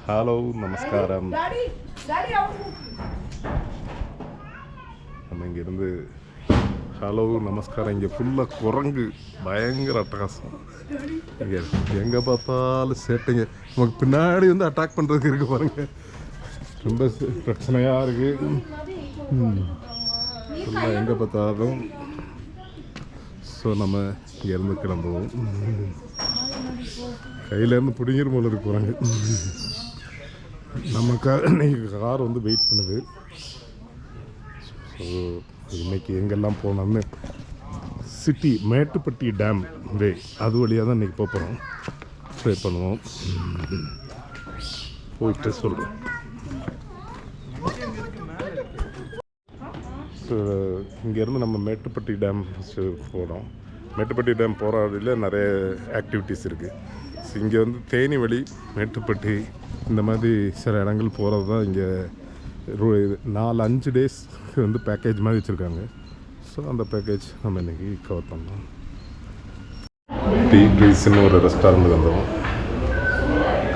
Hello நமஸ்காரம். நம்ம இங்கேருந்து ஹலோ நமஸ்காரம். இங்கே ஃபுல்லாக குரங்கு, பயங்கர அட்டகாசம். இங்கே எங்கே பார்த்தாலும் சேட்டைங்க. நமக்கு பின்னாடி வந்து அட்டாக் பண்ணுறதுக்கு இருக்குது பாருங்க. ரொம்ப பிரச்சனையாக இருக்குது. ஃபுல்லாக எங்கே பார்த்தாலும். ஸோ நம்ம இங்கேருந்து கிளம்புவோம். கையிலேருந்து பிடிங்கிற போல இருக்கு போகிறாங்க. நமக்காக இன்றைக்கி கார் வந்து வெயிட் பண்ணுது. ஸோ இன்றைக்கி எங்கெல்லாம் போனோம்னு சிட்டி மேட்டுப்பட்டி டேம் வே அது வழியாக தான் இன்றைக்கி போகிறோம். ட்ரை பண்ணுவோம். போயிட்டு சொல்கிறோம். ஸோ இங்கேருந்து நம்ம மேட்டுப்பட்டி டேம் போகிறோம். மேட்டுப்பட்டி டேம் போகிற வழியில் நிறைய ஆக்டிவிட்டீஸ் இருக்குது. ஸோ இங்கே வந்து தேனி வழி, மேட்டுப்பட்டி இந்த மாதிரி சில இடங்கள் போகிறது தான். இங்கே 4-5 டேஸ் வந்து பேக்கேஜ் மாதிரி வச்சுருக்காங்க. ஸோ அந்த பேக்கேஜ் நம்ம இன்றைக்கி கவர் பண்ணோம். டீ ட்ரீஸ்ன்னு ஒரு ரெஸ்டாரண்ட் வந்தோம்.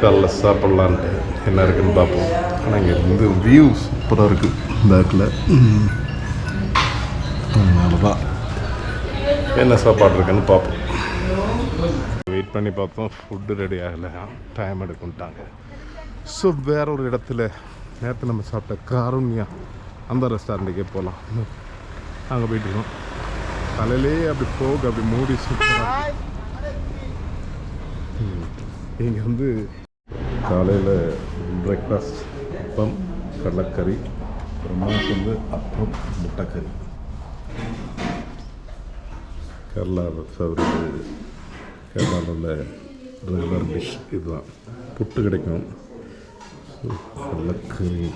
காலைல சாப்பிட்லான்ட்டு என்ன இருக்குதுன்னு பார்ப்போம். ஆனால் இங்கே வந்து வியூ சூப்பராக இருக்குது இந்த இடத்துல. அதனால தான் என்ன சாப்பாடு இருக்குன்னு பார்ப்போம். வெயிட் பண்ணி பார்த்தோம். ஃபுட்டு ரெடி ஆகலை, டைம் எடுக்குன்ட்டாங்க. ஸோ வேற ஒரு இடத்துல நேற்று நம்ம சாப்பிட்ட காருண்யா அந்த ரெஸ்டாரண்ட்டுக்கே போகலாம். அங்கே போயிட்டுருக்கோம். காலையிலே அப்படி போக அப்படி மூடி சூப்பராக. இங்கே வந்து காலையில் பிரேக்ஃபாஸ்ட் அப்பம், கடலைக்கறி, அப்புறமா வந்து அப்பம், முட்டைக்கறி. கேரளா ஃபேவரட், கேரளாவில் ரெகுலர் டிஷ் இதுதான். புட்டு கிடைக்கும், கடலைக்கறி.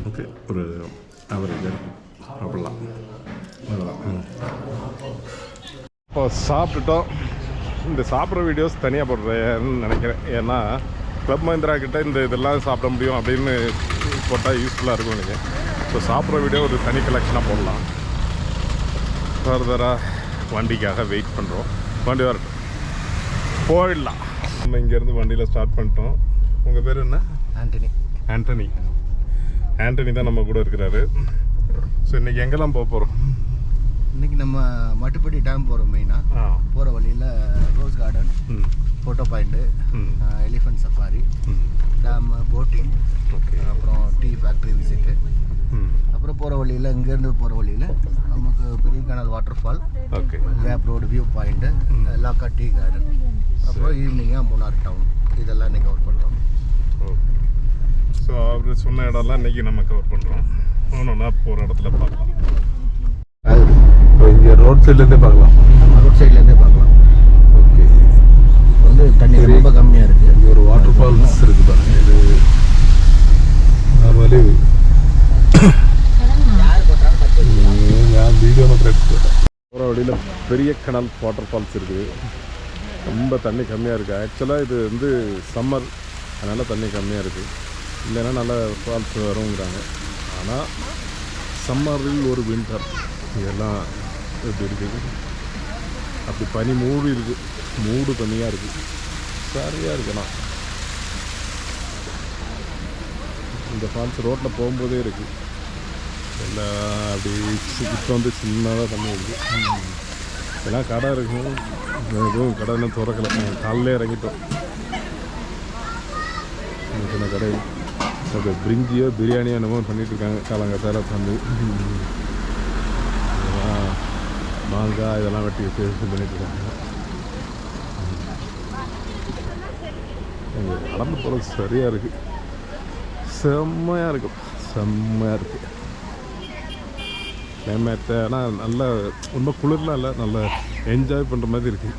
ஓகே, ஒரு ஆவரேஜாக சாப்பிட்லாம். இப்போ சாப்பிட்டுட்டோம். இந்த சாப்பிட்ற வீடியோஸ் தனியாக போடுறேன்னு நினைக்கிறேன். ஏன்னா கிளப் மஹிந்திரா கிட்ட இந்த இதெல்லாம் சாப்பிட முடியும் அப்படின்னு போட்டால் யூஸ்ஃபுல்லாக இருக்கும் நினைக்கிறேன். ஸோ சாப்பிட்ற வீடியோ ஒரு தனி கலெக்ஷனாக போடலாம். ஃபர்தராக வண்டிக்காக வெயிட் பண்ணுறோம். வண்டி வரட்டும், போயிடலாம். நம்ம இங்கேருந்து வண்டியில் ஸ்டார்ட் பண்ணிட்டோம். உங்கள் பேர் என்ன? ஆண்டனி. ஆண்டனி தான் நம்ம கூட இருக்கிறாரு. ஸோ இன்றைக்கி எங்கெல்லாம் போக போகிறோம்? இன்றைக்கி நம்ம மட்டுப்பட்டி டேம் போகிறோம். மெயினாக போகிற வழியில் rose garden, photo point, elephant safari, dam, boating, அப்புறம் டீ ஃபேக்ட்ரி விசிட்டு. அப்புறம் போகிற வழியில், இங்கேருந்து போகிற வழியில் நமக்கு பெரிய கனல் waterfall, gap road view point, லாக்கா டீ கார்டன், அப்புறம் ஈவினிங்காக மூணார் டவுன். இதெல்லாம் இன்றைக்கி கவர் பண்ணுறோம். ஸோ அவர் சொன்ன இடம்லாம் இன்றைக்கி நம்ம கவர் பண்ணுறோம். ஒன்றுன்னா போகிற இடத்துல பார்க்கலாம். இங்கே ரோட் சைட்லேருந்தே பார்க்கலாம். ரோட் சைட்லேருந்தே பார்க்கலாம். ஓகே. வந்து தண்ணி ரொம்ப கம்மியாக இருக்குது. இங்கே ஒரு வாட்டர் ஃபால்ஸ் இருக்குது பாருங்க. இது நார்மலி நான் வீடியோ போகிற வழியில் பெரிய கனல் வாட்டர் ஃபால்ஸ் இருக்குது. ரொம்ப தண்ணி கம்மியாக இருக்குது. ஆக்சுவலாக இது வந்து சம்மர், அதனால் தண்ணி கம்மியாக இருக்குது. இல்லைன்னா நல்லா ஃபால்ஸ் வருங்கிறாங்க. ஆனால் சம்மரில் ஒரு வின்டர் இதெல்லாம் எப்படி இருக்குது, அப்படி பனி மூடி இருக்குது. மூடு பனியாக இருக்குது. சரியாக இருக்குண்ணா. இந்த ஃபால்ஸ் ரோட்டில் போகும்போதே இருக்குது. எல்லாம் அப்படி இப்போ வந்து சின்னதாக தண்ணி இருக்குது. எல்லாம் கடை இருக்கும். எதுவும் கடை இன்னும் திறக்கலை. காலையில் இறங்கிட்டோம். சின்ன கடை. ஓகே, பிரிஞ்சியோ பிரியாணியோ என்னமோ பண்ணிகிட்ருக்காங்க. காலங்காத்தால தந்து மாங்காய் இதெல்லாம் வெட்டி வச்சு பண்ணிட்டுருக்காங்க. நடந்து போகிறது சரியாக இருக்குது. செம்மையாக இருக்கும். செம்மையாக இருக்குது கிளைமேட்டு. ஆனால் நல்லா ரொம்ப குளிர்லாம் இல்லை, நல்லா என்ஜாய் பண்ணுற மாதிரி இருக்குது.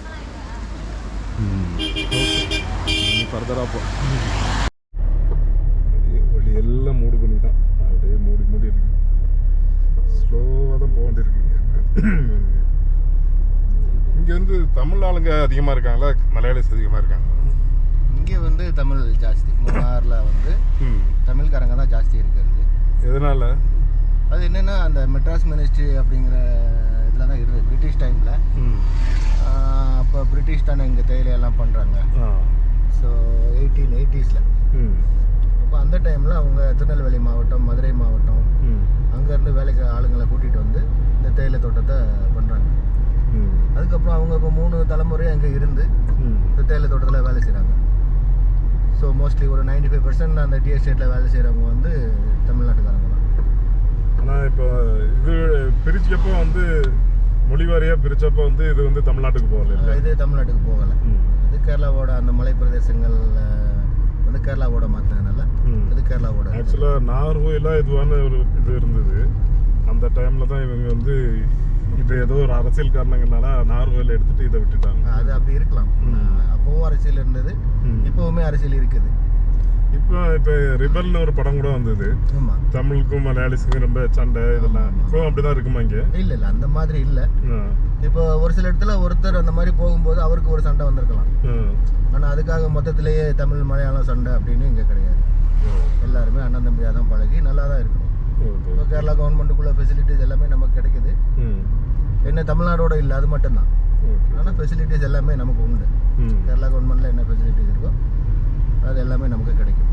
ஃபர்தராக போ வழி எல்லாம் மூடு பண்ணி தான் அப்படியே மூடி இருக்கு. ஸ்லோவாக தான் போக வேண்டியிருக்கு. இங்கே வந்து தமிழ் ஆளுங்க அதிகமாக இருக்காங்களா, மலையாளிஸ் அதிகமாக இருக்காங்க? இங்கே வந்து தமிழ் ஜாஸ்தி. மூணாரில் வந்து தமிழ்காரங்க தான் ஜாஸ்தி இருக்கிறது. எதனால்? அது என்னென்னா அந்த மெட்ராஸ் மினிஸ்ட்ரி அப்படிங்கிற இடத்துல தான் இருந்தது பிரிட்டிஷ் டைமில். அப்போ பிரிட்டிஷ் தானே இங்கே தேயிலையெல்லாம் பண்ணுறாங்க. So 1880s. அப்போ அந்த டைமில் அவங்க திருநெல்வேலி மாவட்டம், மதுரை மாவட்டம் அங்கேருந்து வேலைக்கு ஆளுங்களை கூட்டிகிட்டு வந்து இந்த தேயிலை தோட்டத்தை பண்ணுறாங்க. அதுக்கப்புறம் அவங்க இப்போ 3 தலைமுறை அங்கே இருந்து இந்த தேயிலை தோட்டத்தில் வேலை செய்கிறாங்க. ஸோ மோஸ்ட்லி ஒரு 95% அந்த டீ எஸ்டேட்டில் வேலை செய்கிறவங்க வந்து தமிழ்நாட்டுக்காரங்க தான். ஆனால் இப்போ இது பிரிச்சப்போ வந்து மொழிவாரியாக பிரித்தப்போ வந்து இது வந்து தமிழ்நாட்டுக்கு போகல. இது தமிழ்நாட்டுக்கு போகலை. இது கேரளாவோட அந்த மலை பிரதேசங்கள் வந்து கேரளாவோட மாற்றினதுனால இது கேரளாவோட. ஆக்சுவலாக நாகர்கோயிலாக இதுவான ஒரு இது இருந்தது. அந்த டைமில் தான் இவங்க வந்து இது ஏதோ ஒரு அரசியல் காரணங்கள்னால நாகர்கோயிலை எடுத்துகிட்டு இதை விட்டுட்டாங்க. அது அப்படி இருக்கலாம். அப்போவும் அரசியல் இருந்தது, இப்போவுமே அரசியல் இருக்குது. இப்போ ரிபல்னு ஒரு படம் கூட வந்தது. ஆமாம், தமிழுக்கும் மலையாளிஸுக்கும் ரொம்ப சண்டை இதெல்லாம். இப்போ அப்படிதான் இருக்குமா இங்கே? இல்லை இல்லை, அந்த மாதிரி இல்லை. இப்போ ஒரு சில இடத்துல ஒருத்தர் அந்த மாதிரி போகும்போது அவருக்கு ஒரு சண்டை வந்திருக்கலாம். ஆனால் அதுக்காக மொத்தத்திலேயே தமிழ் மலையாளம் சண்டை அப்படின்னு இங்கே கிடையாது. எல்லாருமே அண்ணன் தம்பியாக தான் பழகி நல்லா தான் இருக்கணும். இப்போ கேரளா கவர்மெண்ட்டுக்குள்ள ஃபெசிலிட்டிஸ் எல்லாமே நமக்கு கிடைக்குது. என்ன தமிழ்நாடோட இல்லை, அது மட்டும்தான். ஆனால் ஃபெசிலிட்டிஸ் எல்லாமே நமக்கு உண்டு. கேரளா கவர்மெண்ட்டில் என்ன ஃபெசிலிட்டிஸ் இருக்கோ அது எல்லாமே நமக்கு கிடைக்கும்.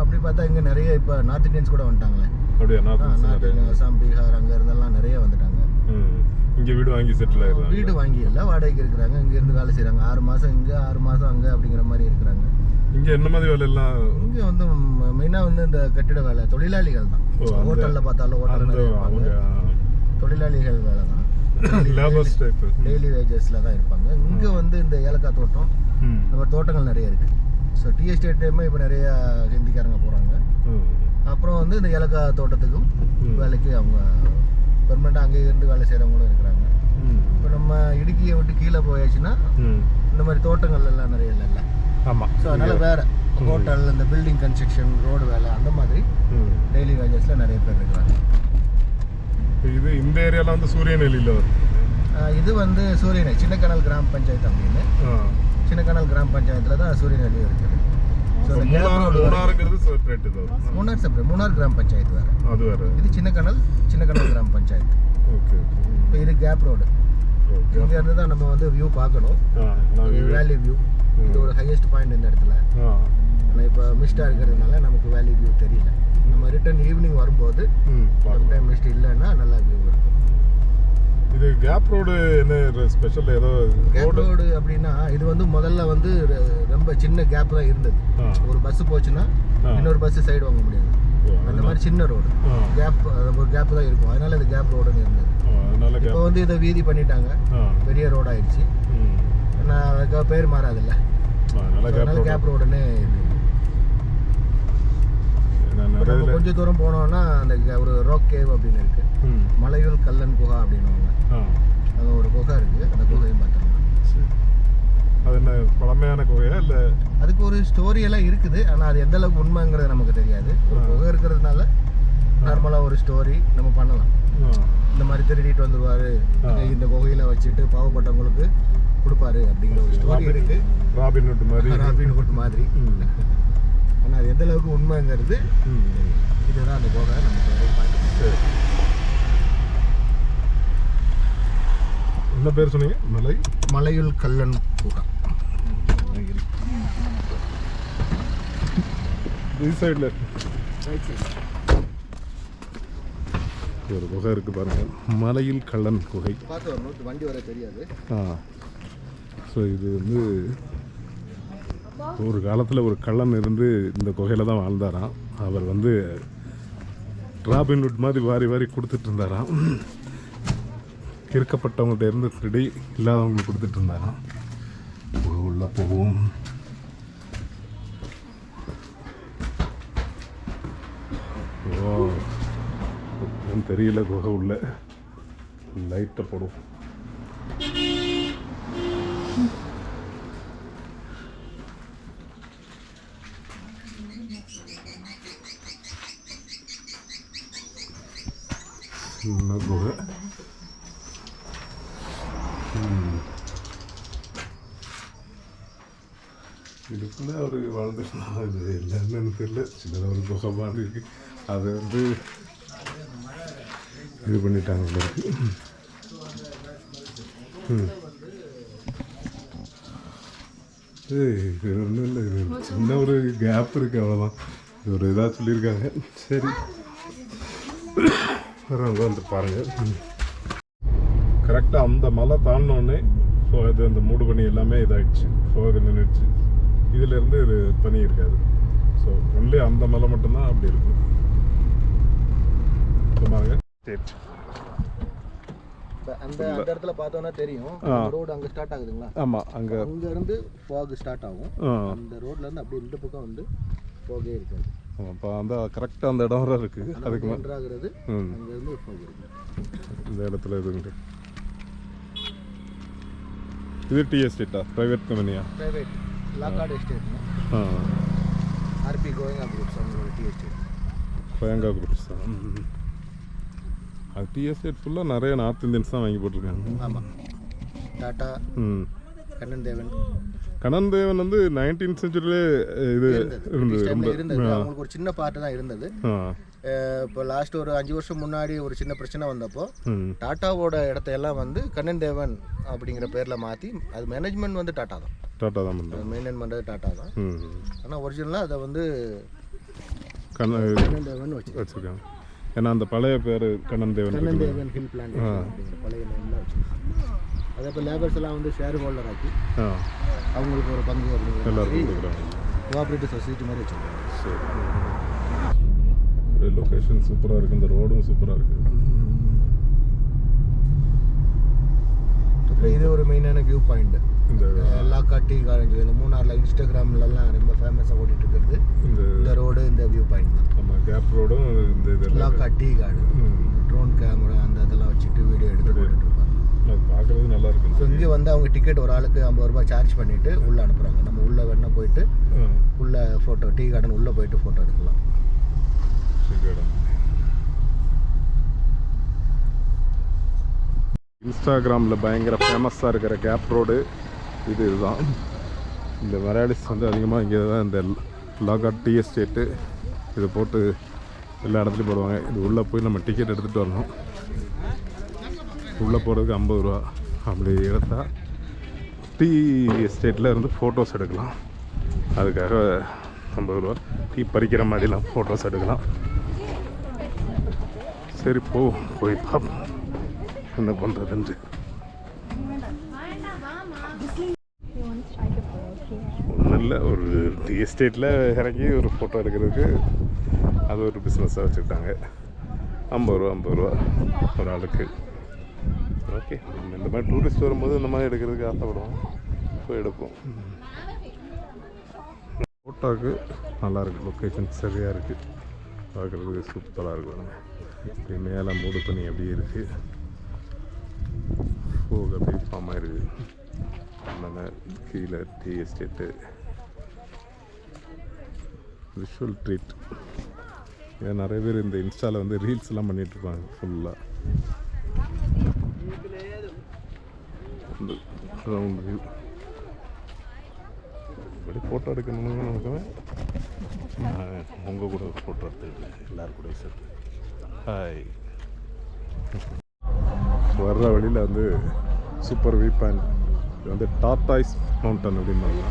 அப்படி பார்த்தா இங்கே நிறைய இப்போ நார்த் இந்தியன்ஸ் கூட வந்துட்டாங்களே. அப்படியே நார்த் இந்தியன், அசாம், பீகார் அங்கே இருந்தெல்லாம் நிறைய வந்துட்டாங்க. இங்கே வீடு வாங்கி செட்டில் ஆகிடுறாங்க. வீடு வாங்கி இல்லை, வாடகைக்கு இருக்கிறாங்க. இங்கேருந்து வேலை செய்கிறாங்க. 6 மாதம் இங்கே, 6 மாதம் அங்கே அப்படிங்கிற மாதிரி இருக்கிறாங்க. இங்கே என்ன மாதிரி வேலையெல்லாம்? இங்கே வந்து மெயினாக வந்து இந்த கட்டிட வேலை, தொழிலாளிகள் தான். ஹோட்டலில் பார்த்தாலும் ஹோட்டலில் தொழிலாளிகள் வேலை தான். டெய்லி வேஜஸில் தான் இருப்பாங்க. இங்கே வந்து இந்த ஏலக்காய் தோட்டம், இந்த மாதிரி தோட்டங்கள் நிறைய இருக்குது. ஸோ டீ எஸ்டேட்டுமே இப்போ நிறைய ஹிந்திக்காரங்க போகிறாங்க. அப்புறம் வந்து இந்த ஏலக்காய் தோட்டத்துக்கும் வேலைக்கு அவங்க பெர்மனெண்ட்டாக அங்கேயே இருந்து வேலை செய்கிறவங்களும் இருக்கிறாங்க. இப்போ நம்ம இடுக்கியை விட்டு கீழே போயாச்சுன்னா இந்த மாதிரி தோட்டங்கள் எல்லாம் நிறைய இல்லைல்ல. ஆமாம். ஸோ அதனால் வேறு ஹோட்டல், இந்த பில்டிங் கன்ஸ்ட்ரக்ஷன், ரோடு வேலை, அந்த மாதிரி டெய்லி வேஜஸில் நிறைய பேர் இருக்கிறாங்க. இது இந்த ஏரியாவில் வந்து சூரியநெல்லியில் வரும். இது வந்து சூரியநெல்லி சின்னக்கனல் கிராம பஞ்சாயத்து அப்படின்னு. சின்னக்கனல் கிராம பஞ்சாயத்தில் தான் சூரியநெல்லி இருக்குது. ஸோ மூணாறுங்கிறது செப்பரேட். இது மூணார் செப்பரேட், மூணார் கிராம பஞ்சாயத்து வேறு, அது வேறு. இது சின்னக்கனல் கிராம பஞ்சாயத்து. ஓகே. இப்போ இது கேப் ரோடு. இங்கேருந்து தான் நம்ம வந்து வியூ பார்க்கணும். வேலி வியூ, இது ஒரு ஹையஸ்ட் பாயிண்ட் இந்த இடத்துல. ஆனால் இப்போ மிஸ்டாக இருக்கிறதுனால நமக்கு வேலி வியூ தெரியல. நம்ம ரிட்டர்ன் ஈவினிங் வரும்போது டைம் மிஸ்ட் இல்லைன்னா நல்லா வியூ இருக்கும். இது கேப் ரோடு என்ன ஸ்பெஷல்? ஏதோ கேப் ரோடு அப்படின்னா இது வந்து முதல்ல வந்து ரொம்ப சின்ன கேப் தான் இருந்தது. ஒரு பஸ் போச்சுன்னா இன்னொரு பஸ் சைடு வாங்க முடியாது. அந்த மாதிரி சின்ன ரோடு, கேப், ஒரு கேப் தான் இருக்கும். அதனால இது கேப் ரோடுன்னு இருந்தது. இப்போ வந்து இதை வீதி பண்ணிட்டாங்க, பெரிய ரோடு ஆயிடுச்சு. நான் பேர் மாறாதில்ல, அதனால கேப் ரோடுன்னு இருக்கு. கொஞ்சம் தூரம் போனோம்னா அந்த ஒரு ராக் கேவ் அப்படின்னு இருக்கு, மலையுள் கல்லன் குகை அப்படின்னுவாங்க. அங்கே ஒரு குகை இருக்கு, அந்த குகையும் பார்த்துருக்கோம். அது என்ன பழமையான குகையா இல்லை? அதுக்கு ஒரு ஸ்டோரி எல்லாம் இருக்குது. ஆனால் அது எந்த அளவுக்கு உண்மைங்கிறது நமக்கு தெரியாது. ஒரு குகை இருக்கிறதுனால நார்மலாக ஒரு ஸ்டோரி நம்ம பண்ணலாம். இந்த மாதிரி திருடிட்டு வந்துடுவார், இந்த குகையில் வச்சுட்டு பாவப்பட்டவங்களுக்கு கொடுப்பாரு அப்படிங்கிற ஒரு ஸ்டோரி இருக்கு. ராபின்ஹுட் மாதிரி. ஆனால் அது எந்த அளவுக்கு உண்மைங்கிறது இதுதான் அந்த குகை. நமக்கு பார்த்து என்ன பேர் சொன்னீங்க? மலையுள் கல்லன் குகை. சைடில் ஒரு குகை இருக்கு பாருங்க, மலையில் கல்லன் குகை. பார்த்து வரணும், வண்டி வர தெரியாது. ஸோ இது வந்து ஒரு காலத்தில் ஒரு கள்ளன் இருந்து இந்த குகையில் தான் வாழ்ந்தாராம். அவர் வந்து ராபின்ஹுட் மாதிரி வாரி வாரி கொடுத்துட்டு இருந்தாராம். இருக்கப்பட்டவங்கள்ட்ட இருந்து திருடி இல்லாதவங்களுக்கு கொடுத்துட்டு இருந்தாராம். உள்ள போவோம். ஓ, தெரியல குகை உள்ள. லைட்டை போடும். குகை இதுக்குள்ள அவர் வாழ்ந்துருந்தா, இது எல்லாருமே எனக்கு தெரியல. சின்னதாக ஒரு குகை மாதிரி இருக்கு. அது வந்து இது பண்ணிட்டாங்க போல இருக்கு. இது ஒன்றும் இல்லை, இது சின்ன ஒரு கேப் இருக்குது அவ்வளோதான். இது ஒரு இதாக சொல்லியிருக்காங்க. சரி வரவங்க வந்து பாருங்கள். கரெக்டாக அந்த மலை தாண்டினோடனே ஸோ இது அந்த மூடு பனி எல்லாமே இதாகிடுச்சு, ஃபோக நின்றுடுச்சு. இதிலேருந்து இது பனி இருக்காது. ஸோ ஒன்லி அந்த மலை மட்டும்தான் அப்படி இருக்கும். பாருங்க அந்த இடத்துல பார்த்தோன்னா தெரியும் ரோடு அங்கே ஸ்டார்ட் ஆகுதுங்களா? ஆமாம், அங்கேருந்து ஃபாக் ஸ்டார்ட் ஆகும். அந்த ரோட்லேருந்து அப்படியே இந்த பக்கம் வந்து ஃபாகே இருக்காது. இப்போ அந்த கரெக்டாக அந்த இடம் வர இருக்குது. அதுக்கு ஆகுறது அங்கேருந்து ஃபாக் இருக்குது. இந்த இடத்துல இதுங்க இது டி எஸ்டேட்டா, ப்ரைவேட் கம்பெனியா? Private Lockhart estate. RP Goenka groups அவங்களோட டி எஸ்டேட். கோயங்கா குரூப்ஸ் தான் அது. டி எஸ்டேட் ஃபுல்லாக நிறைய நார்த் இந்தியன்ஸ் தான் வாங்கி போட்டிருக்காங்க. ஆமாம், டாட்டா, கண்ணன் தேவன். கண்ணன் தேவன் வந்து 19th செஞ்சுரியிலே இது இருந்தது. அவங்களுக்கு ஒரு சின்ன பார்ட்டு தான் இருந்தது. இப்போ லாஸ்ட் ஒரு 5 வருஷம் முன்னாடி ஒரு சின்ன பிரச்சனை வந்தப்போ டாட்டாவோட இடத்தையெல்லாம் வந்து கண்ணன் தேவன் அப்படிங்கிற பேரில் மாற்றி, அது மேனேஜ்மெண்ட் வந்து டாட்டா தான் மெயின்டைன் பண்ணுறது டாட்டா தான். ஆனால் ஒரிஜினலாக அதை வந்து கண்ணன் தேவன் வச்சுருக்காங்க. ஏன்னா அந்த பழைய பேர் கண்ணன் தேவன் ஹில் பிளான்டேஷன் அப்படிங்கிற பழைய நேமில் வச்சுருக்காங்க. அதை இப்போ லேபர்ஸ் எல்லாம் வந்து ஷேர் ஹோல்டர் ஆக்கி அவங்களுக்கு ஒரு பங்கு அப்படிங்கிற கோஆப்ரேட்டிவ் சொசைட்டி மாதிரி வச்சுருக்காங்க. சரி, லொக்கேஷன் சூப்பராக இருக்குது, இந்த ரோடும் சூப்பராக இருக்குது. அப்புறம் இது ஒரு மெயினான வியூ பாயிண்ட், இந்த லாக்கார்ட் டீ கார்டன். இந்த மூணாரில் இன்ஸ்டாகிராம்லலாம் ரொம்ப ஃபேமஸாக ஓடிட்டு இருக்கிறது இந்த ரோடு, இந்த வியூ பாயிண்ட் தான். ஆமாம், கேப் ரோடும் இந்த லாக்கார்ட் டீ கார்டன். ட்ரோன் கேமரா அந்த இதெல்லாம் வச்சுட்டு வீடியோ எடுத்து போட்டுட்டு இருப்பாங்க. அது பார்க்குறது நல்லா இருக்கும். ஸோ இங்கே வந்து அவங்க டிக்கெட் ஒரு ஆளுக்கு 50 ரூபாய் சார்ஜ் பண்ணிவிட்டு உள்ளே அனுப்புகிறாங்க. நம்ம உள்ளே வேணா போயிட்டு உள்ளே ஃபோட்டோ, டீ கார்டன் உள்ளே போயிட்டு ஃபோட்டோ எடுக்கலாம். இன்ஸ்டாகிராமில் பயங்கர ஃபேமஸாக இருக்கிற கேப் ரோடு இதுதான். இந்த மலையாளிஸ் வந்து அதிகமாக இங்கே தான் இந்த லாக்கார்ட் டி எஸ்டேட்டு இதை போட்டு எல்லா இடத்துலையும் போடுவாங்க. இது உள்ளே போய் நம்ம டிக்கெட் எடுத்துகிட்டு வரணும். உள்ளே போகிறதுக்கு 50 ரூபா. அப்படி எடுத்தால் டீ எஸ்டேட்டில் இருந்து ஃபோட்டோஸ் எடுக்கலாம். அதுக்காக 50 ரூபா. டீ பறிக்கிற மாதிரிலாம் ஃபோட்டோஸ் எடுக்கலாம். சரி, போய் பார்ப்போம் என்ன பண்ணுறதுன்ட்டு. ஒன்றும் இல்லை, ஒரு டீ எஸ்டேட்டில் இறங்கி ஒரு ஃபோட்டோ எடுக்கிறதுக்கு அது ஒரு பிஸ்னஸாக வச்சுக்கிட்டாங்க. 50 ரூபா ஒரு ஆளுக்கு. ஓகே, இந்த மாதிரி டூரிஸ்ட் வரும்போது இந்த மாதிரி எடுக்கிறதுக்கு ஆசைப்படுவோம், போய் எடுப்போம். ஃபோட்டோவுக்கு நல்லாயிருக்கு, லொக்கேஷன் சரியாக இருக்குது, பார்க்குறதுக்கு சூப்பராக இருக்கும். இப்படி மேலே மூடு பண்ணி அப்படியே இருக்குது, ஃபோக் அப்படியே ஃபார்ம் ஆகிருக்கு. அதனால் கீழே டீ எஸ்டேட்டு விஷுவல் ட்ரீட். ஏன் நிறைய பேர் இந்த இன்ஸ்டாவில் வந்து ரீல்ஸ்லாம் பண்ணிகிட்ருப்பாங்க ஃபுல்லாக. ரவுண்ட் வியூ இப்படி ஃபோட்டோ எடுக்கணும்னு நினைக்கிறேன். உங்கள் கூட ஒரு ஃபோட்டோ எடுத்துக்கிட்டேன் எல்லோரும் கூட சேர்த்து. ஹாய். வர்ற வழியில் வந்து சூப்பர் வியூ பாயிண்ட். இது வந்து டார்டாய்ஸ் மவுண்டன் அப்படிம்பாங்க.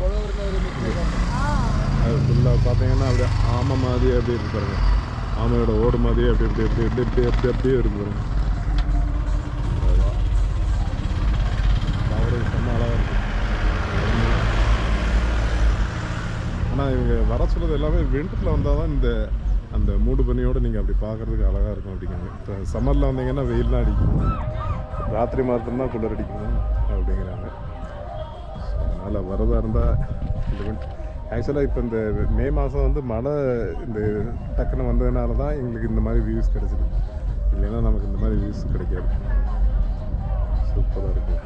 அது ஃபுல்லாக பார்த்தீங்கன்னா அப்படியே ஆமை மாதிரி அப்படியே இருக்கு பாருங்க. ஆமையோட ஓடு மாதிரி அப்படி அப்படி அப்படி அப்படி அப்படி அப்படி அப்படியே இருக்கு பாருங்க. செம்ம அழகாக இருக்குது. ஆனால் இவங்க வர சொல்கிறது எல்லாமே விண்டரில் வந்தால் தான் இந்த அந்த மூடு பனியோடு நீங்கள் அப்படி பார்க்குறதுக்கு அழகாக இருக்கும் அப்படிங்கிறாங்க. இப்போ சம்மரில் வந்தீங்கன்னா வெயில் தான் அடிக்கும், ராத்திரி மாத்திரம்தான் குளிர் அடிக்கும் அப்படிங்கிறாங்க. அதனால் வரதாக இருந்தால் இந்த விண்டர் ஆக்சுவலாக இப்போ இந்த மே மாதம் வந்து மழை இந்த டக்குன்னு வந்ததுனால தான் எங்களுக்கு இந்த மாதிரி வியூஸ் கிடச்சிது. இல்லைன்னா நமக்கு இந்த மாதிரி வியூஸ் கிடைக்காது. சூப்பராக இருக்குது,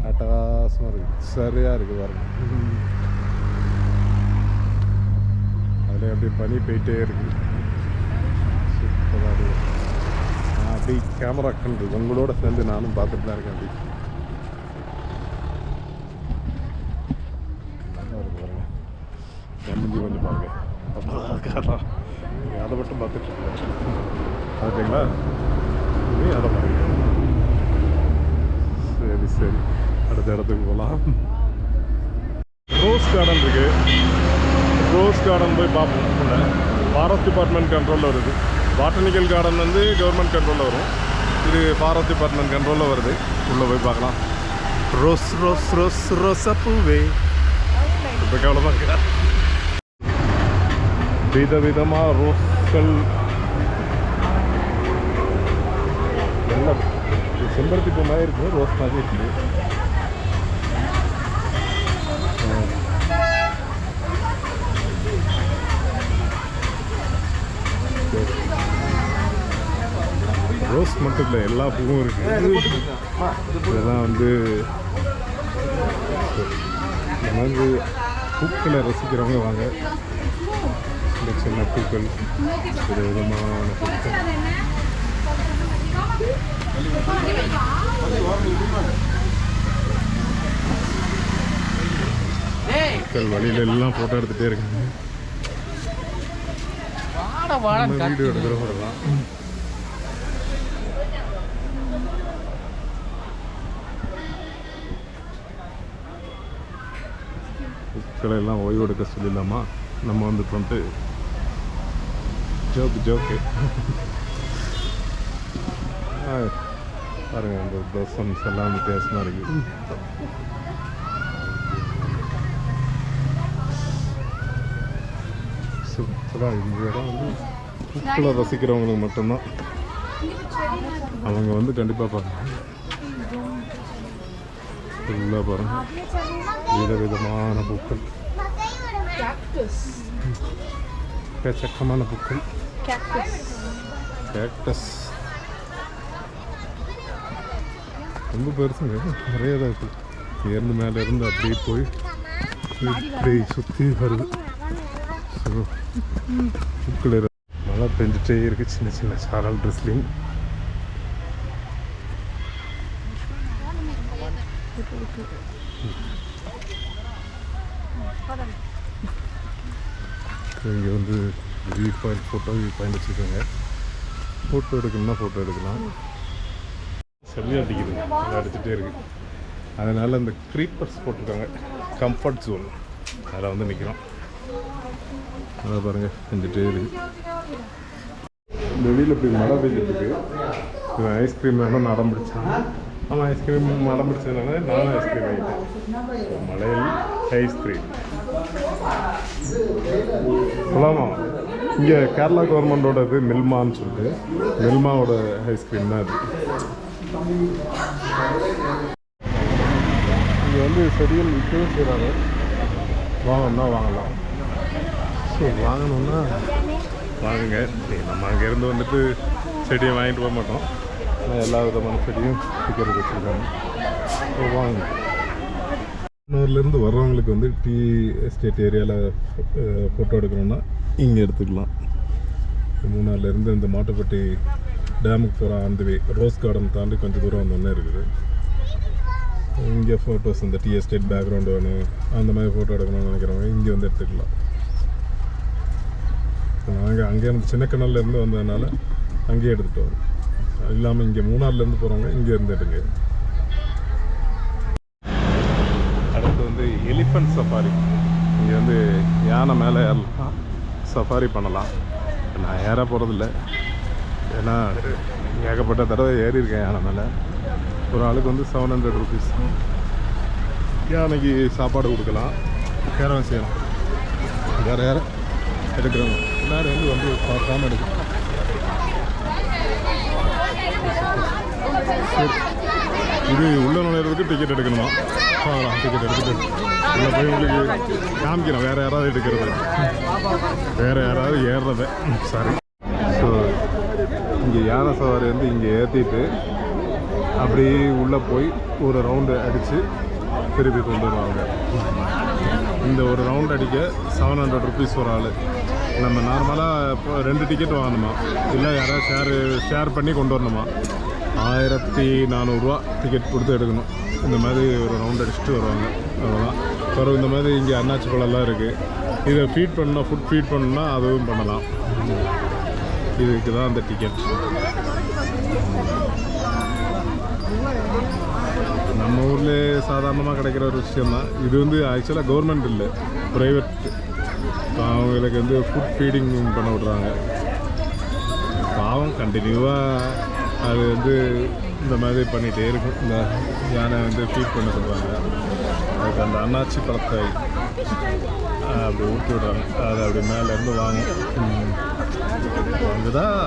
அட்டகாசமாக இருக்குது, சரியாக இருக்குது பாருங்க. அதில் அப்படியே பனி போயிட்டே இருக்குது, சூப்பராக இருக்குது. நான் அப்படியே கேமரா கண்டு உங்களோட சேர்ந்து நானும் பார்த்துட்டு தான் இருக்கேன். அப்படி நல்லா இருக்கு பாருங்க. முடிஞ்சு கொஞ்சம் பாருங்க. அதை மட்டும் பார்த்துட்டு இருக்கேன். பார்த்தீங்களா? நீ அதை பாருங்க. சரி சரி, அடுத்த இடத்துக்கு போகலாம். ரோஸ் கார்டன் இருக்கு. ரோஸ் கார்டன் போய் பார்ப்போம். ஃபாரஸ்ட் டிபார்ட்மெண்ட் கண்ட்ரோலில் வருது. பாட்டனிக்கல் கார்டன் வந்து கவர்மெண்ட் கண்ட்ரோலில் வரும். இது ஃபாரஸ்ட் டிபார்ட்மெண்ட் கண்ட்ரோலில் வருது. உள்ளே போய் பார்க்கலாம். ரோஸ் ரோஸ் ரோஸ் ரோஸா பூவே இப்போ கவலைமாக இருக்கா? விதவிதமாக ரோஸ்கள் எல்லாம் செம்பருத்தி பூ மாதிரி இருக்குது. ரோஸ் மாதிரி இருக்குது. ரோஸ் மட்டும் இல்லை, எல்லா பூவும் இருக்குது. இதெல்லாம் வந்து இந்த மாதிரி பூக்களை ரசிக்கிறவங்க வாங்க. இந்த சின்ன பூக்கள், வித விதமான பூக்கள். மக்கள் வழியில எல்லாம் ஃபோட்டோ எடுத்துகிட்டே இருக்காங்க. வீடியோ எடுக்கிறவங்கலாம் பூக்களை எல்லாம் ஓய்வு எடுக்க சொல்லிடலாமா? நம்ம வந்துட்டு ஜோக்கு பாருங்க, இந்த தோசம்ஸ் எல்லாம் வித்தியாசமாக இருக்குது. சூப்பராக இந்த இடம் வந்து பூக்களை ரசிக்கிறவங்களுக்கு மட்டும்தான். அவங்க வந்து கண்டிப்பாக பாருங்கள். ஃபுல்லாக பாருங்கள், விதவிதமான பூக்கள், எக்கச்சக்கமான பூக்கள். கேக்டஸ் ரொம்ப பெருசுங்க, நிறைய தான் இருக்குது. இருந்து மேலே இருந்து அப்படியே போய் இப்படி சுற்றி வருது. ஸோ பூக்கள் மழை பெஞ்சிட்டே இருக்குது. சின்ன சின்ன சாரல் ட்ரெஸ்லிங். இங்கே வந்து view point, photo view point வச்சுருக்காங்க. ஃபோட்டோ எடுக்கணும்னா ஃபோட்டோ எடுக்கலாம். சரியாக அடிக்குது, நல்லா அடிச்சுட்டே இருக்குது. அதனால் இந்த க்ரீப்பர்ஸ் போட்டிருக்காங்க, கம்ஃபர்ட் ஜோன். அதில் வந்து நிற்கிறோம். அதை பாருங்கள், செஞ்சுட்டே இருக்குது. இந்த வெளியில் இப்படி மழை பெஞ்சிட்ருக்கு. இவன் ஐஸ்கிரீம் வேணும் நடம் பிடிச்சான். ஆமாம், ஐஸ்கிரீம் மடம் பிடிச்சதுனால நானும் ஐஸ்கிரீம் வாங்கிட்டேன். மலையில் ஐஸ்கிரீம் சொல்லாமா? இங்கே கேரளா கவர்மெண்டோட இது மில்மான்னு சொல்லிட்டு, மில்மாவோட ஐஸ்கிரீம் தான் அது. இங்கே வந்து செடிகள் விற்கவும் செய்கிறாங்க. வாங்கணும்னா வாங்கலாம். ஸோ வாங்கணுன்னா வாங்குங்க. நம்ம அங்கேருந்து வந்துட்டு செடியை வாங்கிட்டு போக மாட்டோம். ஆனால் எல்லா விதமான செடியும் விற்கிறது வச்சுருக்காங்க. ஸோ வாங்க. மூணாறுலேருந்து வர்றவங்களுக்கு வந்து டீ எஸ்டேட் ஏரியாவில் ஃபோட்டோ எடுக்கணுன்னா இங்கே எடுத்துக்கலாம். மூணாறுலேருந்து இந்த மாட்டுப்பட்டி டேமுக்கு போகிற அந்த வே ரோஸ் கார்டன் தாண்டி கொஞ்சம் தூரம் வந்தோன்னே இருக்குது. இங்கே ஃபோட்டோஸ் இந்த டீ எஸ்டேட் பேக்ரவுண்டு வேணும், அந்த மாதிரி ஃபோட்டோ எடுக்கணும்னு நினைக்கிறவங்க இங்கே வந்து எடுத்துக்கலாம். நாங்கள் அங்கேருந்து சின்ன கிணல்லேருந்து வந்ததுனால அங்கேயே எடுத்துகிட்டு வரோம். அது இல்லாமல் இங்கே மூணாறுலேருந்து போகிறவங்க இங்கே இருந்து எடுங்க. அடுத்து வந்து எலிஃபண்ட் சஃபாரி. இங்கே வந்து யானை மேலே ஏறலாம், சஃபாரி பண்ணலாம். நான் ஏற போகிறதில்ல, ஏன்னா ஏகப்பட்ட தடவை ஏறி இருக்கேன் யானை மேலே. ஒரு ஆளுக்கு வந்து 700 rupees. யானைக்கு சாப்பாடு கொடுக்கலாம், ஏறவும் செய்யலாம். வேறு யாரை எடுக்கிறவங்க முன்னாடி வந்து பார்க்காம எடுக்கணும். இது உள்ள நுழையிறதுக்கு டிக்கெட் எடுக்கணுமா? டிக்கெட் எடுத்துகிட்டு உள்ள போய் உங்களுக்கு காமிக்கிறேன். வேறு யாராவது எடுக்கிறது, வேறு யாராவது ஏறுறது. சாரி. ஸோ இங்கே யானை சவாரி வந்து இங்கே ஏற்றிட்டு அப்படியே உள்ளே போய் ஒரு ரவுண்டு அடித்து திருப்பி கொண்டு வருவாங்க. இந்த ஒரு ரவுண்ட் அடிக்க 700 rupees ஒரு ஆள். நம்ம நார்மலாக இப்போ 2 டிக்கெட் வாங்கணுமா, இல்லை யாராவது ஷேர் பண்ணி கொண்டு வரணுமா. 1400 டிக்கெட் கொடுத்து எடுக்கணும். இந்த மாதிரி ஒரு ரவுண்ட் அடிச்சுட்டு வருவாங்க. அவ்வளோதான். அப்புறம் இந்த மாதிரி இங்கே அன்னாச்சி பழம்லாம் இருக்குது. இதை ஃபீட் பண்ணால், ஃபுட் ஃபீட் பண்ணணும்னா அதுவும் பண்ணலாம். இதுக்கு தான் அந்த டிக்கெட். நம்ம ஊர்லேயே சாதாரணமாக கிடைக்கிற ஒரு விஷயம் தான் இது. வந்து ஆக்சுவலாக கவர்மெண்ட் இல்லை, ப்ரைவேட். அவங்களுக்கு வந்து ஃபுட் ஃபீடிங் பண்ண விட்றாங்க. பாவம் கண்டினியூவாக அது வந்து இந்த மாதிரி பண்ணிகிட்டே இருக்கும். இந்த யானை வந்து ஃபீட் பண்ண சொல்கிறாங்க. அதுக்கு அந்த அன்னாச்சி பழத்தை அப்படி ஊற்றி விடுறாங்க. அது அப்படி மேலேருந்து வாங்கும். அங்கே தான்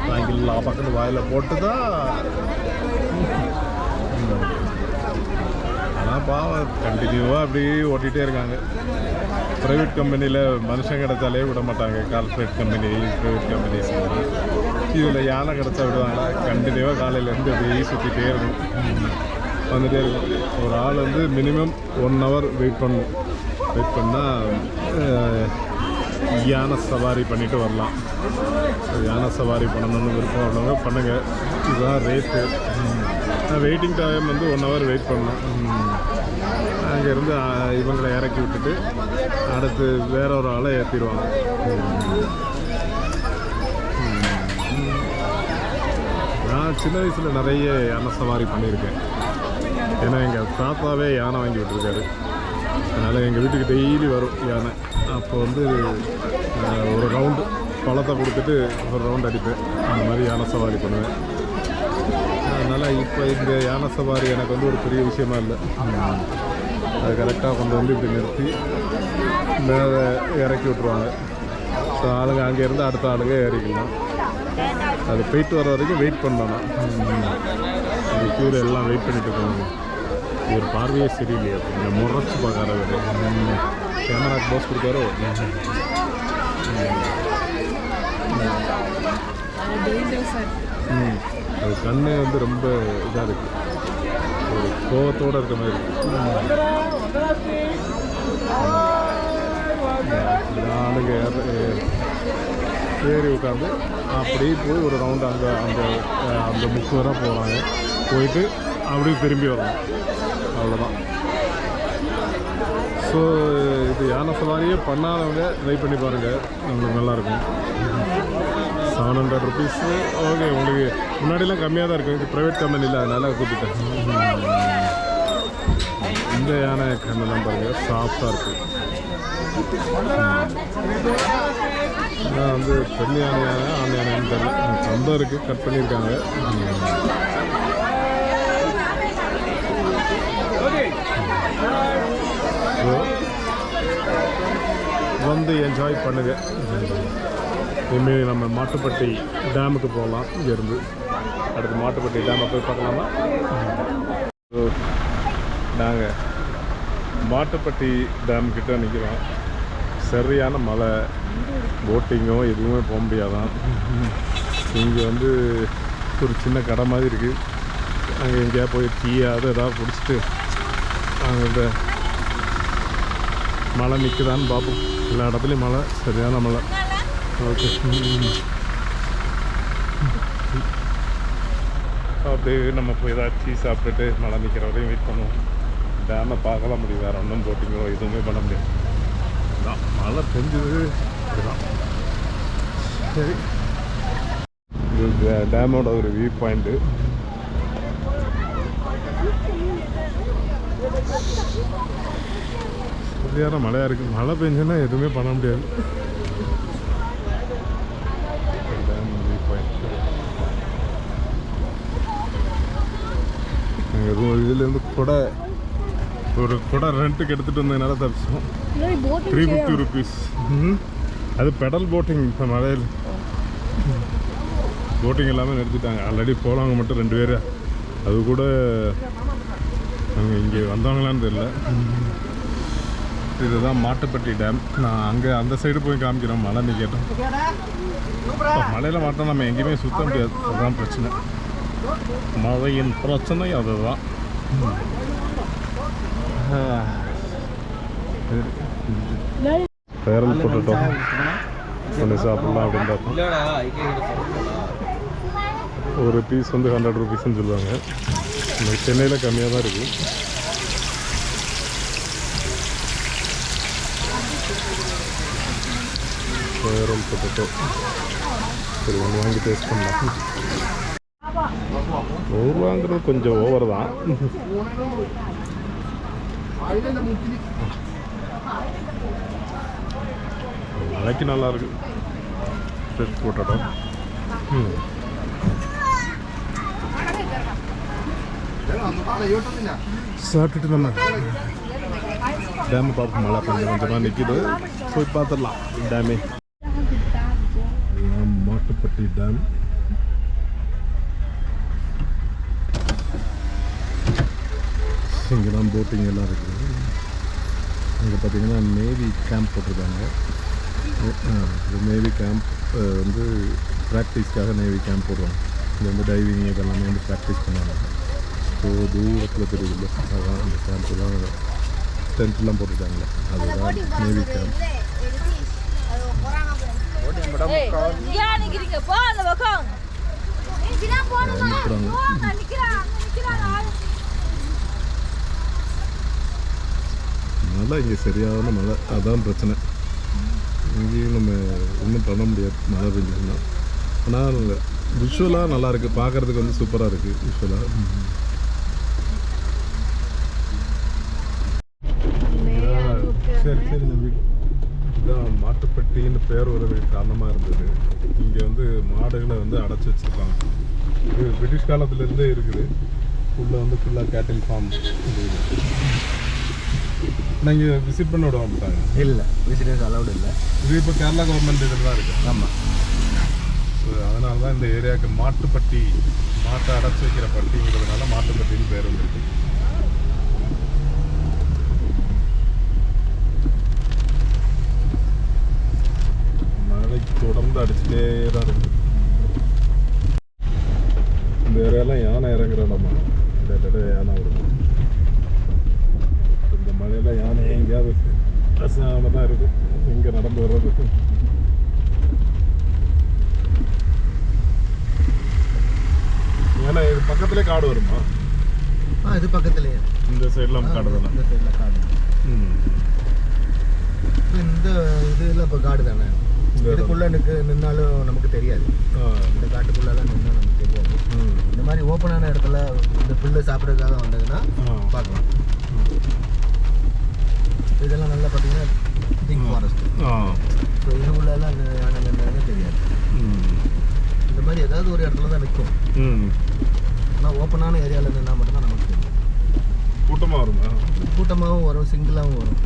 வாங்கிடலாம், பக்கத்து வாயில் போட்டு தான். ஆனால் பாவம் கண்டினியூவாக அப்படி ஓட்டிகிட்டே இருக்காங்க. ப்ரைவேட் கம்பெனியில் மனுஷன் கிடச்சாலே விட மாட்டாங்க. கார்பரேட் கம்பெனி, ப்ரைவேட் கம்பெனிஸ் இதில் யானை கிடச்சா விடுவாங்களா? கண்டினியூவாக காலையிலேருந்து அப்படியே சுற்றிட்டே இருக்கும், வந்துகிட்டே இருக்கும். ஒரு ஆள் வந்து மினிமம் 1 hour வெயிட் பண்ணணும். வெயிட் பண்ணால் யானை சவாரி பண்ணிவிட்டு வரலாம். யானை சவாரி பண்ணணும்னு விருப்பம் உள்ளவங்க பண்ணுங்கள். இதுதான் ரேட்டு. வெயிட்டிங் டைம் வந்து 1 hour வெயிட் பண்ணணும். அங்கேருந்து இவங்களை இறக்கி விட்டுட்டு அடுத்து வேற ஒரு ஆளை ஏற்றிடுவாங்க. நான் சின்ன வயசில் நிறைய யானை சவாரி பண்ணியிருக்கேன். ஏன்னா எங்கள் தாத்தாவே யானை வாங்கி விட்டுருக்காரு. அதனால் எங்கள் வீட்டுக்கு டெய்லி வரும் யானை. அப்போ வந்து ஒரு ரவுண்டு பழத்தை கொடுத்துட்டு ஒரு ரவுண்ட் அடிப்பேன். அந்த மாதிரி யானை சவாரி பண்ணுவேன். அதனால் இப்போ இந்த யானை சவாரி எனக்கு வந்து ஒரு பெரிய விஷயமா இல்லை. அது கரெக்டாக கொண்டு வந்து இப்படி நிறுத்தி மேலே இறக்கி விட்ருவாங்க. ஸோ ஆளுங்க அங்கேருந்து அடுத்த ஆளுங்க ஏறிக்கலாம். அது போயிட்டு வர வரைக்கும் வெயிட் பண்ணணும். அந்த க்யூவில் எல்லாம் வெயிட் பண்ணிட்டு இருக்காங்க. ஒரு பார்வையே சரியில்லையா? கொஞ்சம் முறைச்சி பார்க்குற கேமராக்கு போஸ் கொடுத்தாரோ. அது கண்ணே வந்து ரொம்ப இதாக இருக்குது, ஒரு கோவத்தோடு இருக்க மாதிரி இருக்குது. ஆளுங்க ஏறி உட்காந்து அப்படியே போய் ஒரு ரவுண்டு அங்கே அந்த அந்த முக்கு வர போகிறாங்க. போயிட்டு அப்படியே திரும்பி வரணும், அவ்வளோதான். ஸோ இது யானை சவாரியே பண்ணாதவங்க ட்ரை பண்ணி பாருங்கள், உங்களுக்கு நல்லாயிருக்கும். 700 rupees. ஓகே, உங்களுக்கு முன்னாடிலாம் கம்மியாக தான் இருக்கும். இது ப்ரைவேட் கம்பெனியில், அதனால் கூப்பிட்டேன். இந்த யானை கண்ணெல்லாம் பாருங்கள், சாஃப்டாக இருக்குது. இதான் வந்து பெண் யானையான ஆண் யானைன்னு தெரியல, சந்தம் இருக்குது, கட் பண்ணியிருக்காங்க. வந்து என்ஜாய் பண்ணுங்க. இனிமேல் நம்ம மாட்டுப்பட்டி டேமுக்கு போகலாம். இங்கேருந்து அடுத்து மாட்டுப்பட்டி டேமை போய் பார்க்கலாமா? நாங்கள் மாட்டுப்பட்டி டேம் கிட்ட நிற்கிறோம். சரியான மழை, போட்டிங்கோ எதுவுமே போக முடியாதான். இங்கே வந்து ஒரு சின்ன கடை மாதிரி இருக்குது. அங்கே எங்கேயா போய் டீயாவது ஏதாவது பிடிச்சிட்டு அங்கே இந்த மழை நிற்குதான்னு பார்ப்போம். எல்லா இடத்துலையும் மழை, சரியான மழை. ஓகே, அப்படியே நம்ம போய் ஏதாவது டீ சாப்பிட்டுட்டு மழை நிற்கிற வரையும் வெயிட் பண்ணுவோம். டேமை பார்க்கலாம் முடியும், வேறு ஒன்றும் போட்டிங்கோ எதுவுமே பண்ண முடியாது. தான் மழை பெஞ்சது இதுதான். சரி, இது டேமோட ஒரு வியூ பாயிண்ட்டு. சரியான மழையாக இருக்குது. மழை பெஞ்சுன்னா எதுவுமே பண்ண முடியாது. Dam view point. இதுலேருந்து ஒரு கொடை ரெண்ட்டுக்கு எடுத்துகிட்டு வந்ததுனால தப்பிச்சோம். 350 rupees. அது பெடல் போட்டிங். இப்போ மழையில் போட்டிங் எல்லாமே நிறுத்திட்டாங்க. ஆல்ரெடி போனவங்க மட்டும் 2 பேர். அது கூட அவங்க இங்கே வந்தவங்களான்னு தெரியல. இதுதான் மாட்டுப்பட்டி டேம். நான் அங்கே அந்த சைடு போய் காமிக்கிறோம். மழை நிற்கட்டும். மழையில் மாட்டோம், நம்ம எங்கேயுமே சுற்ற முடியாது. அதுதான் பிரச்சனை. மழையின் பிரச்சனை அதுதான். பேரல் போட்டுட்டோம், கொஞ்சம் சாப்பிடலாம் அப்படின்னு பார்த்தோம். ஒரு பீஸ் வந்து 100 rupeesன்னு சொல்லுவாங்க. சென்னையில் கம்மியாக தான் இருக்குது. பேரல் போட்டுட்டோம். சரி ஒன்று வாங்கி டேஸ்ட் பண்ணலாம். 100 ரூபாங்கிறது கொஞ்சம் ஓவர் தான். மழைக்கு நல்லா இருக்கு ஃப்ரெஷ் பொட்டேட்டோ. சாப்பிட்டுட்டு நம்ம டேமை பார்ப்போம். மழை கொஞ்சம் கொஞ்சமாக நிற்கிது, போய் பார்த்துடலாம் டேமே. மாட்டுப்பட்டி டேம். இங்கே தான் போட்டிங் எல்லாம் இருக்குது. இங்கே பார்த்தீங்கன்னா நேவி கேம்ப் போட்டிருக்காங்க. நேவி கேம்ப் வந்து ப்ராக்டிஸ்க்காக நேவி கேம்ப் போடுவாங்க. இங்கே வந்து டைவிங் இதெல்லாமே வந்து ப்ராக்டிஸ் பண்ணுவாங்க. ஸோ தூரத்தில் தெரியுது, அதுதான் அந்த கேம்ப்பு தான் டென்ட்லாம் போட்டிருக்காங்களே, அதுதான் நேவி கேம்ப். மழை இங்கே சரியான மழை, அதான் பிரச்சனை. இங்கேயும் நம்ம ஒன்றும் பண்ண முடியாது மழை பெஞ்சுன்னா. ஆனால் விஷுவலாக நல்லாயிருக்கு, பார்க்குறதுக்கு வந்து சூப்பராக இருக்குது விஷுவலாக. சரி சரி நம்பி, இதுதான் மாட்டுப்பட்டின்னு பேர் வரதுக்கு காரணமாக இருந்தது. இங்கே வந்து மாடுகளை வந்து அடைச்சி வச்சுருக்காங்க. இது பிரிட்டிஷ் காலத்துலேருந்தே இருக்குது. உள்ளே வந்து ஃபுல்லாக கேட்டில் ஃபார்ம் இருக்குது. நீங்கள் விசிட் பண்ண விட மாட்டாங்க? இல்லை, விசிட்டர்ஸ் அலௌடு இல்லை. இது இப்போ கேரளா கவர்மெண்ட் இதில் தான் இருக்குது. ஆமாம். ஸோ அதனால தான் இந்த ஏரியாவுக்கு மாட்டுப்பட்டி, மாட்டை அடைச்சி வைக்கிற பட்டிங்கிறதுனால மாட்டுப்பட்டின்னு பேர் வந்துருக்கு. மழை தொடர்ந்து அடிச்சுட்டே தான் இருக்குது. இந்த ஏரியாலாம் யானை இறங்குற இடமா? இந்த இடத்துல யானை வருது. இந்த மழையில் யானை எங்கேயாவது அசாம தான் இருக்குது இங்கே நடந்து வர்றது. ஏன்னா இது பக்கத்துலேயே காடு வருமா? இது பக்கத்துலேயே. இந்த சைட்லாம் காடு தானே? இந்த சைடில் காடு. இந்த இதில் இப்போ காடு தானே. இதுக்குள்ளே நின்னாலும் நமக்கு தெரியாது. இந்த காட்டுக்குள்ளெல்லாம் நின்னா நமக்கு தெரியாது. இந்த மாதிரி ஓப்பனான இடத்துல இந்த புல்லு சாப்பிட்றதுக்காக வந்ததுன்னா பார்க்கலாம். இதெல்லாம் நல்லா பார்த்தீங்கன்னா திக் ஃபாரஸ்ட். ஸோ இதுக்குள்ளெல்லாம் யானை நின்னாலும் தெரியாது. இந்த மாதிரி ஏதாவது ஒரு இடத்துல தான் நிற்கும். ஆனால் ஓப்பனான ஏரியாவில் நின்னா மட்டும்தான் நமக்கு தெரியும். கூட்டமாக வருமா? கூட்டமாகவும் வரும், சிங்கிளாகவும் வரும்.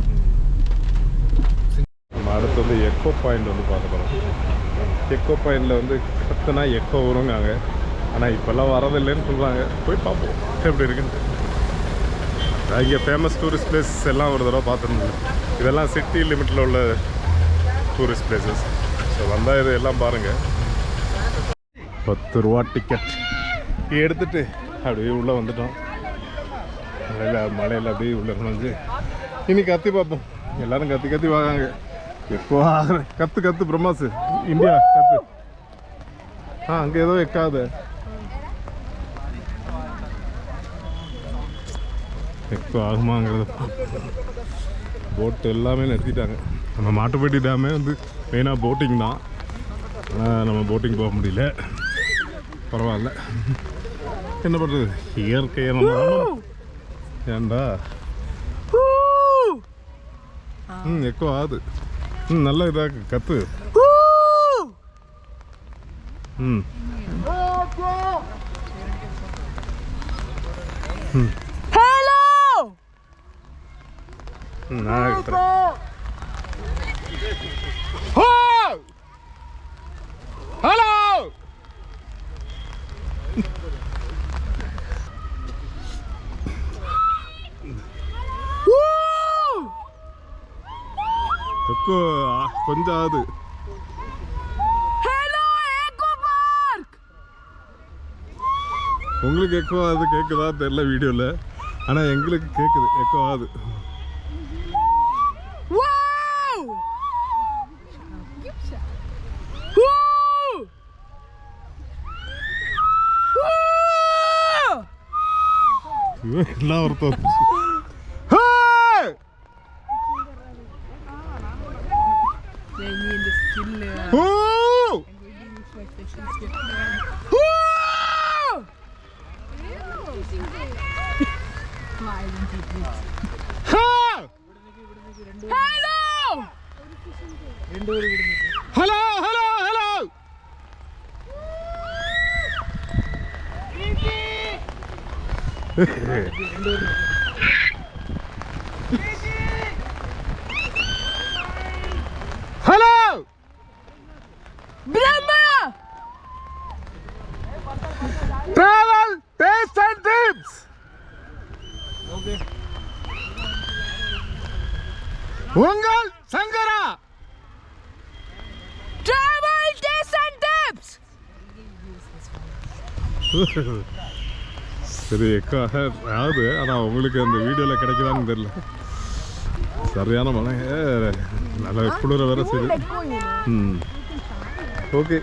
அடுத்து வந்து எக்கோ பாயிண்ட் வந்து பார்க்க போகிறோம். எக்கோ பாயிண்டில் வந்து கத்துனா எக்கோ வருங்காங்க. ஆனால் இப்போல்லாம் வரதில்லைன்னு சொல்கிறாங்க. போய் பார்ப்போம் எப்படி இருக்குன்னு. இங்கே ஃபேமஸ் டூரிஸ்ட் பிளேஸ் எல்லாம் ஒரு தடவை பார்த்துருந்தேன். இதெல்லாம் சிட்டி லிமிட்டில் உள்ள டூரிஸ்ட் பிளேசஸ். ஸோ வந்தால் இது எல்லாம் பாருங்கள். 10 ரூபா டிக்கெட் எடுத்துகிட்டு அப்படியே உள்ளே வந்துட்டோம். மழையில் அப்படியே உள்ளே நுழைஞ்சு இனி கத்தி பார்ப்போம். எல்லோரும் கத்தி கத்தி வாங்க. எப்போ கத்து கத்து பிரம்மாஸ் இந்தியா கத்து. அங்கே ஏதோ எக்காது எக்கோ ஆகுமாங்கிறது. போட்டு எல்லாமே நிறுத்திட்டாங்க. நம்ம மாட்டுப்பட்டி டேமே வந்து மெயினாக போட்டிங் தான். ஆனால் நம்ம போட்டிங் போக முடியல. பரவாயில்ல, என்ன பண்ணுறது, இயற்கையை நம்ம ஏண்டா. எக்கோ ஆகுது. நல்ல இதாக கத்து. ஹலோ ஹலோ எக்கோ கொஞ்சம் ஆகுது. உங்களுக்கு எக்கோ ஆகுது, கேட்குதா தெரியல வீடியோவில். ஆனால் எங்களுக்கு கேட்குது, எக்கோ ஆகுது. எல்லாம் ஒருத்தர் hello hello hello hello Brahma travel taste and tips. Okay, உங்கள் சங்கரா டிராவல் டேஸ்ட் அண்ட் டிப்ஸ். சரி எக்காக ஆகுது, ஆனால் உங்களுக்கு அந்த வீடியோவில் கிடைக்குதான்னு தெரியல. சரியான மழை, நல்ல குளிர வேற சரி. ஓகே,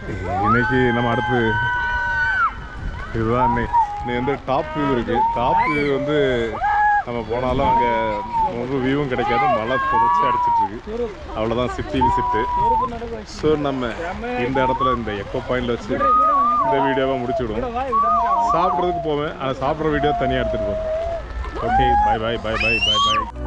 இன்னைக்கு நம்ம அடுத்து இதுதான் இன்னைக்கு வந்து டாப் வியூ இருக்குது. டாப் வியூ வந்து நம்ம போனாலும் அங்கே ஒரு வியூவும் கிடைக்காது, மழை தொடர்ச்சி அடிச்சிட்ருக்கு. அவ்வளோதான் சிட்டி விசிட்டு. ஸோ நம்ம இந்த இடத்துல இந்த எக்கோ பாயிண்டில் வச்சு இந்த வீடியோவை முடிச்சு விடுவோம். சாப்பிட்றதுக்கு போவேன், அதை சாப்பிட்ற வீடியோ தனியாக எடுத்துகிட்டு போவோம். ஓகே, பை பாய் பாய் பாய் பாய் பாய்.